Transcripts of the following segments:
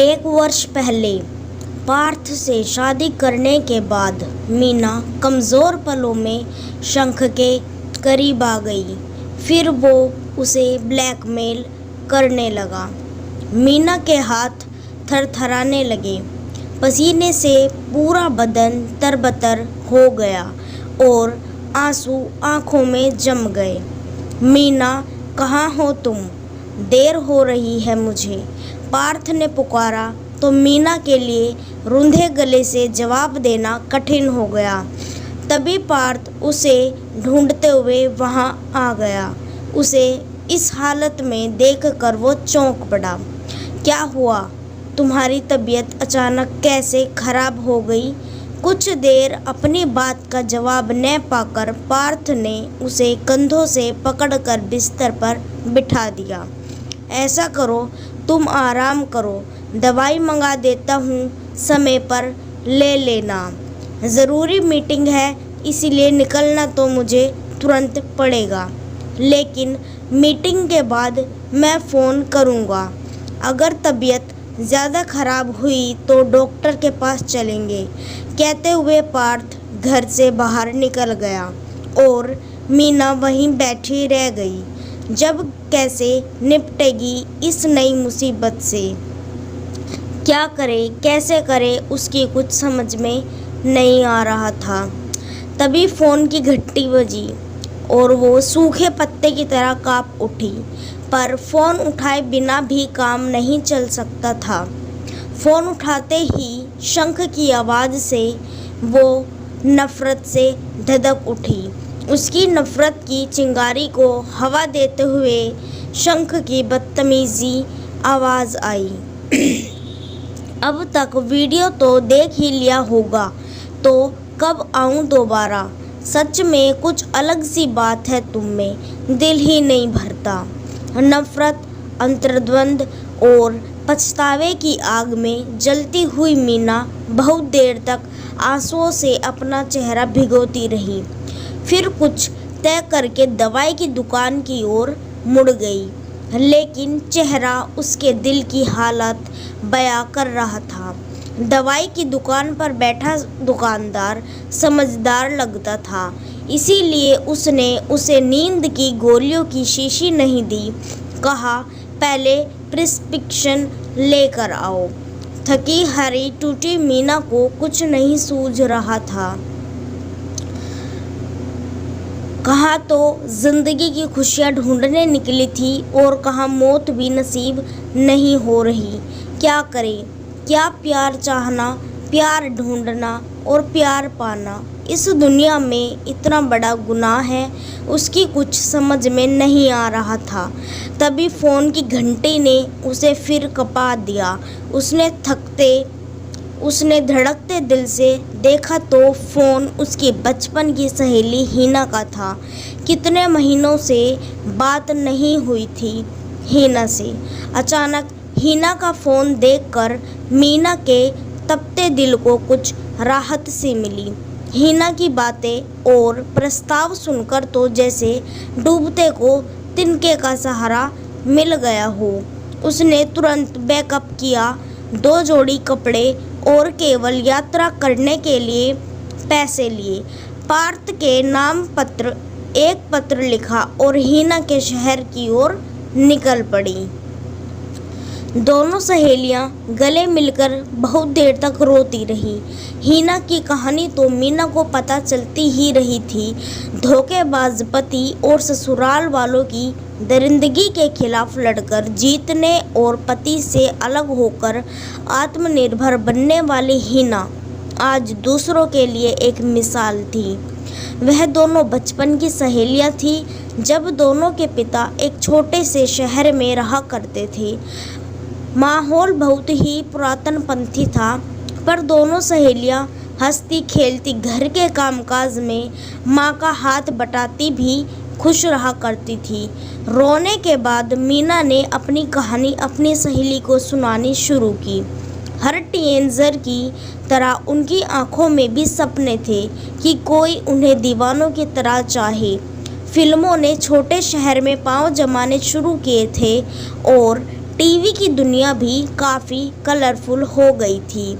एक वर्ष पहले पार्थ से शादी करने के बाद मीना कमज़ोर पलों में शंख के करीब आ गई। फिर वो उसे ब्लैकमेल करने लगा। मीना के हाथ थरथराने लगे, पसीने से पूरा बदन तरबतर हो गया और आंसू आंखों में जम गए। मीना, कहाँ हो तुम? देर हो रही है मुझे, पार्थ ने पुकारा तो मीना के लिए रुंधे गले से जवाब देना कठिन हो गया। तभी पार्थ उसे ढूंढते हुए वहां आ गया। उसे इस हालत में देखकर वो चौंक पड़ा। क्या हुआ? तुम्हारी तबीयत अचानक कैसे खराब हो गई? कुछ देर अपनी बात का जवाब न पाकर पार्थ ने उसे कंधों से पकड़कर बिस्तर पर बिठा दिया। ऐसा करो, तुम आराम करो, दवाई मंगा देता हूँ, समय पर ले लेना। ज़रूरी मीटिंग है, इसीलिए निकलना तो मुझे तुरंत पड़ेगा, लेकिन मीटिंग के बाद मैं फ़ोन करूँगा। अगर तबीयत ज़्यादा ख़राब हुई तो डॉक्टर के पास चलेंगे। कहते हुए पार्थ घर से बाहर निकल गया और मीना वहीं बैठी रह गई। जब कैसे निपटेगी इस नई मुसीबत से? क्या करे, कैसे करे, उसकी कुछ समझ में नहीं आ रहा था। तभी फ़ोन की घंटी बजी और वो सूखे पत्ते की तरह काँप उठी। पर फ़ोन उठाए बिना भी काम नहीं चल सकता था। फ़ोन उठाते ही शंख की आवाज़ से वो नफ़रत से धधक उठी। उसकी नफ़रत की चिंगारी को हवा देते हुए शंख की बदतमीज़ी आवाज़ आई। अब तक वीडियो तो देख ही लिया होगा, तो कब आऊँ दोबारा? सच में कुछ अलग सी बात है तुम में, दिल ही नहीं भरता। नफ़रत, अंतर्द्वंद और पछतावे की आग में जलती हुई मीना बहुत देर तक आंसुओं से अपना चेहरा भिगोती रही। फिर कुछ तय करके दवाई की दुकान की ओर मुड़ गई, लेकिन चेहरा उसके दिल की हालत बयां कर रहा था। दवाई की दुकान पर बैठा दुकानदार समझदार लगता था, इसीलिए उसने उसे नींद की गोलियों की शीशी नहीं दी। कहा, पहले प्रिस्क्रिप्शन लेकर आओ। थकी हारी टूटी मीना को कुछ नहीं सूझ रहा था। कहाँ तो जिंदगी की खुशियाँ ढूंढने निकली थी और कहाँ मौत भी नसीब नहीं हो रही। क्या करे? क्या प्यार चाहना, प्यार ढूंढना और प्यार पाना इस दुनिया में इतना बड़ा गुनाह है, उसकी कुछ समझ में नहीं आ रहा था। तभी फ़ोन की घंटी ने उसे फिर कपा दिया। उसने धड़कते दिल से देखा तो फ़ोन उसकी बचपन की सहेली हिना का था। कितने महीनों से बात नहीं हुई थी हिना से। अचानक हिना का फ़ोन देखकर मीना के तपते दिल को कुछ राहत सी मिली। हिना की बातें और प्रस्ताव सुनकर तो जैसे डूबते को तिनके का सहारा मिल गया हो। उसने तुरंत बैकअप किया, 2 जोड़ी कपड़े और केवल यात्रा करने के लिए पैसे लिए। पार्थ के नाम एक पत्र लिखा और हिना के शहर की ओर निकल पड़ी। दोनों सहेलियां गले मिलकर बहुत देर तक रोती रही। हिना की कहानी तो मीना को पता चलती ही रही थी। धोखेबाज पति और ससुराल वालों की दरिंदगी के खिलाफ लड़कर जीतने और पति से अलग होकर आत्मनिर्भर बनने वाली हिना आज दूसरों के लिए एक मिसाल थी। वह दोनों बचपन की सहेलियां थी जब दोनों के पिता एक छोटे से शहर में रहा करते थे। माहौल बहुत ही पुरातनपंथी था, पर दोनों सहेलियां हंसती खेलती घर के कामकाज में माँ का हाथ बटाती भी खुश रहा करती थी। रोने के बाद मीना ने अपनी कहानी अपनी सहेली को सुनानी शुरू की। हर टीनेजर की तरह उनकी आंखों में भी सपने थे कि कोई उन्हें दीवानों की तरह चाहे। फिल्मों ने छोटे शहर में पांव जमाने शुरू किए थे और टीवी की दुनिया भी काफ़ी कलरफुल हो गई थी।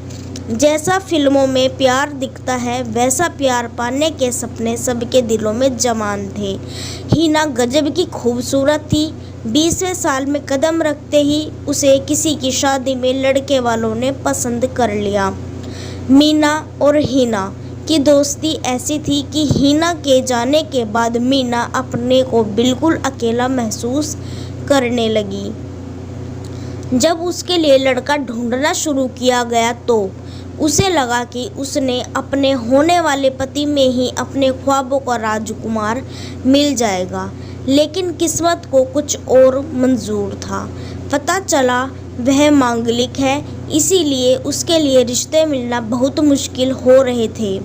जैसा फिल्मों में प्यार दिखता है वैसा प्यार पाने के सपने सबके दिलों में जवान थे। हिना गजब की खूबसूरत थी। 20वें साल में कदम रखते ही उसे किसी की शादी में लड़के वालों ने पसंद कर लिया। मीना और हिना की दोस्ती ऐसी थी कि हिना के जाने के बाद मीना अपने को बिल्कुल अकेला महसूस करने लगी। जब उसके लिए लड़का ढूंढना शुरू किया गया तो उसे लगा कि उसने अपने होने वाले पति में ही अपने ख्वाबों का राजकुमार मिल जाएगा, लेकिन किस्मत को कुछ और मंजूर था। पता चला वह मांगलिक है, इसीलिए उसके लिए रिश्ते मिलना बहुत मुश्किल हो रहे थे।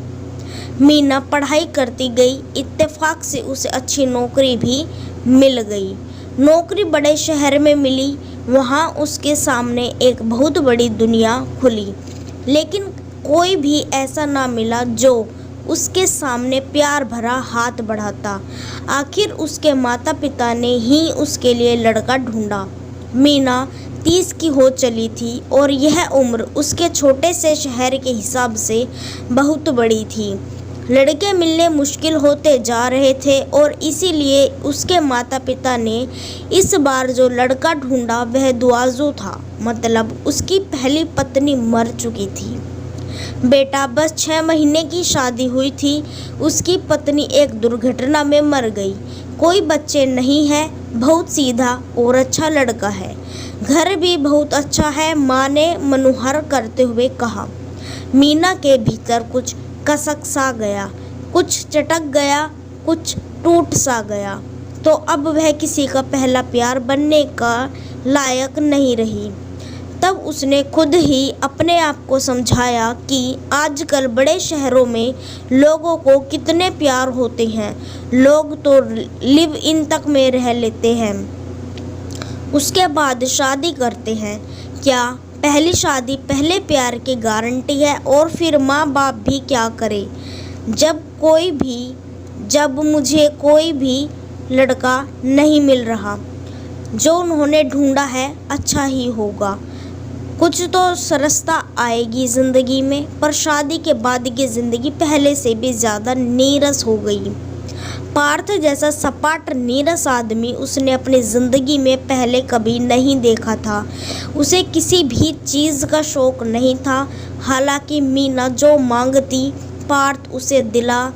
मीना पढ़ाई करती गई, इत्तेफाक से उसे अच्छी नौकरी भी मिल गई। नौकरी बड़े शहर में मिली, वहाँ उसके सामने एक बहुत बड़ी दुनिया खुली, लेकिन कोई भी ऐसा ना मिला जो उसके सामने प्यार भरा हाथ बढ़ाता। आखिर उसके माता पिता ने ही उसके लिए लड़का ढूंढा। मीना 30 की हो चली थी और यह उम्र उसके छोटे से शहर के हिसाब से बहुत बड़ी थी। लड़के मिलने मुश्किल होते जा रहे थे और इसीलिए उसके माता पिता ने इस बार जो लड़का ढूंढा वह दुआजू था, मतलब उसकी पहली पत्नी मर चुकी थी। बेटा बस 6 महीने की शादी हुई थी, उसकी पत्नी एक दुर्घटना में मर गई। कोई बच्चे नहीं है, बहुत सीधा और अच्छा लड़का है, घर भी बहुत अच्छा है, माँ ने मनुहर करते हुए कहा। मीना के भीतर कुछ कसक सा गया, कुछ चटक गया, कुछ टूट सा गया। तो अब वह किसी का पहला प्यार बनने का लायक नहीं रही। तब उसने खुद ही अपने आप को समझाया कि आजकल बड़े शहरों में लोगों को कितने प्यार होते हैं, लोग तो लिव इन तक में रह लेते हैं, उसके बाद शादी करते हैं। क्या पहली शादी पहले प्यार की गारंटी है? और फिर माँ बाप भी क्या करे? जब मुझे कोई भी लड़का नहीं मिल रहा, जो उन्होंने ढूंढा है अच्छा ही होगा, कुछ तो सरसता आएगी ज़िंदगी में। पर शादी के बाद की ज़िंदगी पहले से भी ज़्यादा नीरस हो गई। पार्थ जैसा सपाट नीरस आदमी उसने अपनी ज़िंदगी में पहले कभी नहीं देखा था। उसे किसी भी चीज़ का शौक़ नहीं था। हालांकि मीना जो मांगती पार्थ उसे दिला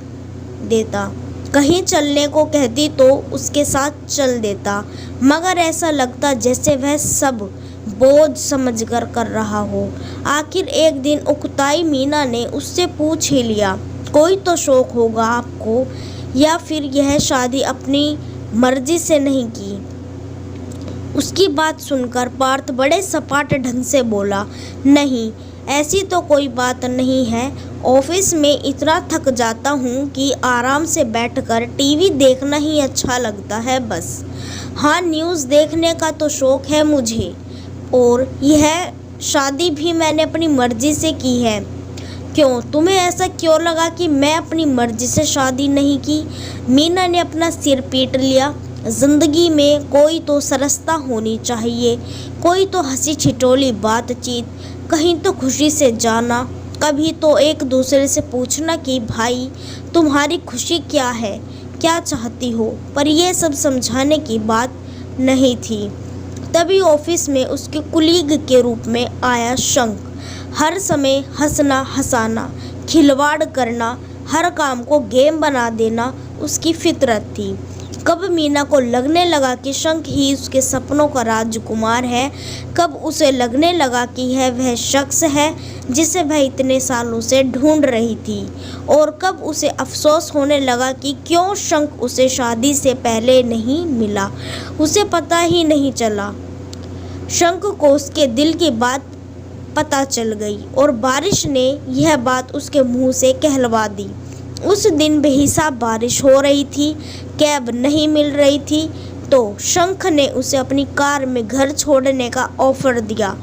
देता, कहीं चलने को कहती तो उसके साथ चल देता, मगर ऐसा लगता जैसे वह सब बोझ समझकर कर रहा हो। आखिर एक दिन उकताई मीना ने उससे पूछ ही लिया, कोई तो शौक़ होगा आपको, या फिर यह शादी अपनी मर्जी से नहीं की? उसकी बात सुनकर पार्थ बड़े सपाट ढंग से बोला, नहीं, ऐसी तो कोई बात नहीं है। ऑफिस में इतना थक जाता हूँ कि आराम से बैठकर टीवी देखना ही अच्छा लगता है बस। हाँ, न्यूज़ देखने का तो शौक़ है मुझे, और यह शादी भी मैंने अपनी मर्जी से की है। क्यों, तुम्हें ऐसा क्यों लगा कि मैं अपनी मर्जी से शादी नहीं की? मीना ने अपना सिर पीट लिया। ज़िंदगी में कोई तो सरसता होनी चाहिए, कोई तो हंसी छिटोली बातचीत, कहीं तो खुशी से जाना, कभी तो एक दूसरे से पूछना कि भाई तुम्हारी खुशी क्या है, क्या चाहती हो। पर यह सब समझाने की बात नहीं थी। तभी ऑफिस में उसके कुलीग के रूप में आया शंख। हर समय हंसना, हंसाना, खिलवाड़ करना, हर काम को गेम बना देना उसकी फितरत थी। कब मीना को लगने लगा कि शंख ही उसके सपनों का राजकुमार है, कब उसे लगने लगा कि यह वह शख्स है जिसे वह इतने सालों से ढूंढ रही थी, और कब उसे अफसोस होने लगा कि क्यों शंख उसे शादी से पहले नहीं मिला, उसे पता ही नहीं चला। शंख को उसके दिल की बात पता चल गई और बारिश ने यह बात उसके मुंह से कहलवा दी। उस दिन बेहिसाब बारिश हो रही थी, कैब नहीं मिल रही थी, तो शंख ने उसे अपनी कार में घर छोड़ने का ऑफर दिया,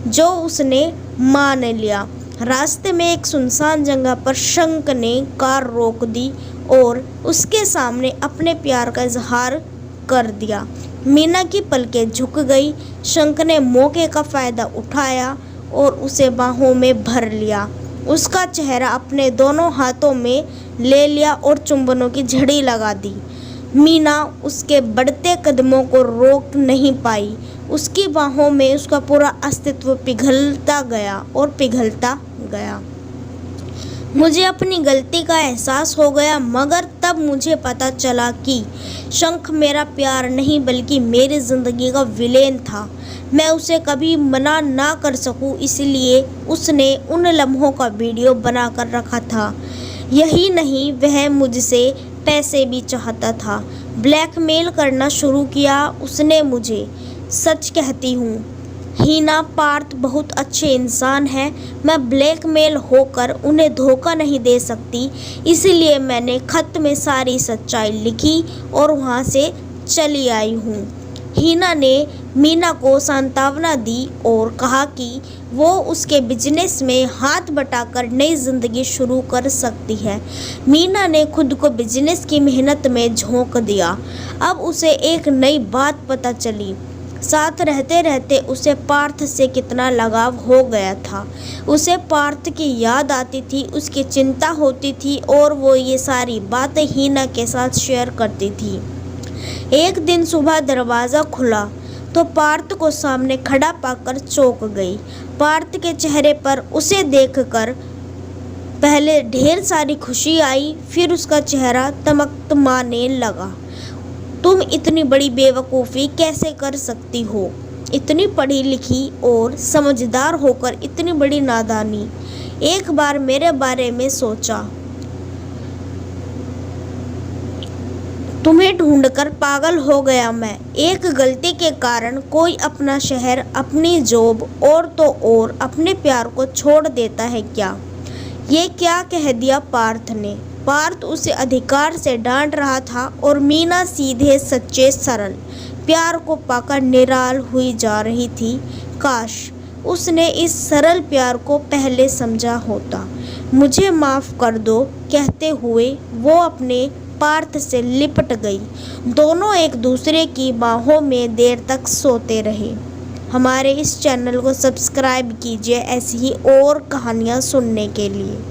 जो उसने मान लिया। रास्ते में एक सुनसान जगह पर शंख ने कार रोक दी और उसके सामने अपने प्यार का इजहार कर दिया। मीना की पलकें झुक गई। शंख ने मौके का फायदा उठाया और उसे बाहों में भर लिया। उसका चेहरा अपने दोनों हाथों में ले लिया और चुंबनों की झड़ी लगा दी। मीना उसके बढ़ते कदमों को रोक नहीं पाई। उसकी बाहों में उसका पूरा अस्तित्व पिघलता गया और पिघलता गया। मुझे अपनी गलती का एहसास हो गया, मगर तब मुझे पता चला कि शंख मेरा प्यार नहीं बल्कि मेरी ज़िंदगी का विलेन था। मैं उसे कभी मना ना कर सकूं, इसलिए उसने उन लम्हों का वीडियो बना कर रखा था। यही नहीं, वह मुझसे पैसे भी चाहता था। ब्लैकमेल करना शुरू किया उसने मुझे। सच कहती हूँ हीना, पार्थ बहुत अच्छे इंसान हैं। मैं ब्लैकमेल होकर उन्हें धोखा नहीं दे सकती, इसलिए मैंने खत में सारी सच्चाई लिखी और वहाँ से चली आई हूँ। हीना ने मीना को सांत्वना दी और कहा कि वो उसके बिजनेस में हाथ बटाकर नई ज़िंदगी शुरू कर सकती है। मीना ने खुद को बिजनेस की मेहनत में झोंक दिया। अब उसे एक नई बात पता चली। साथ रहते रहते उसे पार्थ से कितना लगाव हो गया था। उसे पार्थ की याद आती थी, उसकी चिंता होती थी और वो ये सारी बातें हीना के साथ शेयर करती थी। एक दिन सुबह दरवाज़ा खुला तो पार्थ को सामने खड़ा पाकर चौंक गई। पार्थ के चेहरे पर उसे देखकर पहले ढेर सारी खुशी आई, फिर उसका चेहरा तमतमाने लगा। तुम इतनी बड़ी बेवकूफ़ी कैसे कर सकती हो? इतनी पढ़ी लिखी और समझदार होकर इतनी बड़ी नादानी। एक बार मेरे बारे में सोचा। तुम्हें ढूंढकर पागल हो गया मैं। एक गलती के कारण कोई अपना शहर, अपनी जॉब और तो और अपने प्यार को छोड़ देता है क्या? ये क्या कह दिया पार्थ ने। पार्थ उसे अधिकार से डांट रहा था और मीना सीधे सच्चे सरल प्यार को पाकर निराल हुई जा रही थी। काश उसने इस सरल प्यार को पहले समझा होता। मुझे माफ़ कर दो कहते हुए वो अपने पार्थ से लिपट गई। दोनों एक दूसरे की बाहों में देर तक सोते रहे। हमारे इस चैनल को सब्सक्राइब कीजिए ऐसी ही और कहानियाँ सुनने के लिए।